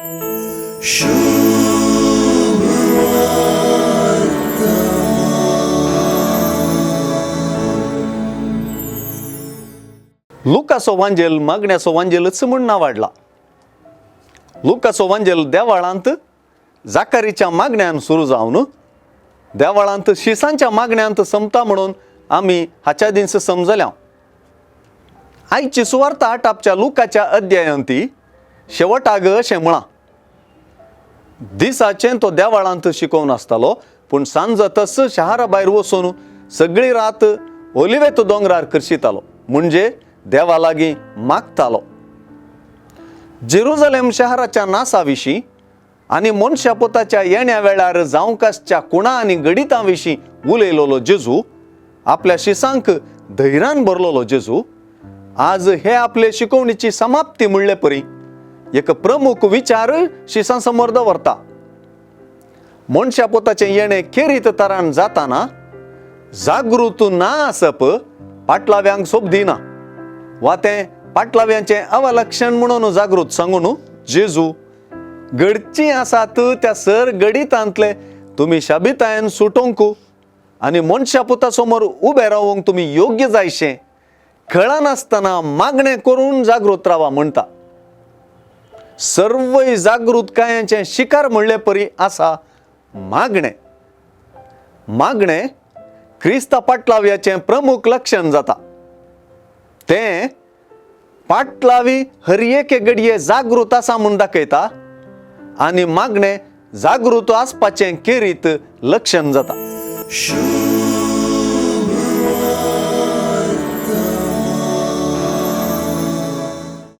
लुकाचो वांजेल मागण्याचो वांजेलच म्हूण नांवाडला. लुकाचो वांजेल देवाळांत जाकारीच्या मागण्यान सुरू जावन देवाळांत शिसांच्या मागण्यांत संपता म्हणून आमी हाच्या दिस समजल्या. आयची सुवार्ता आटापच्या लुकाच्या अध्यायांती शेवटाक अशें म्हणा. दिसाचें तो देवाळांत शिकोवन आसतालो, पूण सांजतस शारा भायर वचून सगळी रात ओलिवेत दोंगरार करशितालो, म्हणजे देवा लागीं मागतालो. जेरुजलेम शहराच्या नासा विशीं आनी मनशा पोताच्या येण्या वेळार जावंक आसच्या कुणा आनी गणितां विशीं उलयलोलो जेजू, आपल्या शिसांक धैर्यान भरलोलो जेजू, आज हे आपले शिकवणीची समाप्ती म्हणले परी एक प्रमुख विचार शिसां समोर दवरता. मनशा पोताचें येणें खेरीत तरान जाताना जागृत ना आसप पाटलाव्यांक सोब दिना, वा तें पाटलाव्यांचें अवलक्षण म्हणून जागृत सांगून जेजू घडची आसात त्या सर गणितांतले तुमी शाबितायेन सुटोवंक आनी मनशा पुता समोर उबे रावंक तुमी योग्य जायशें कळनासतना मागणें करून जागृत रावा म्हणटा. सर्वय जागृतकायाचें शिकार म्हणले परी आसा मागणें. मागणें क्रिस्त पाटलाव्याचें प्रमुख लक्षण जाता. तें पाटलावी हर एके घडये जागृत आसा म्हूण दाखयता आनी मागणें जागृत आसपाचें खेरीत लक्षण जाता.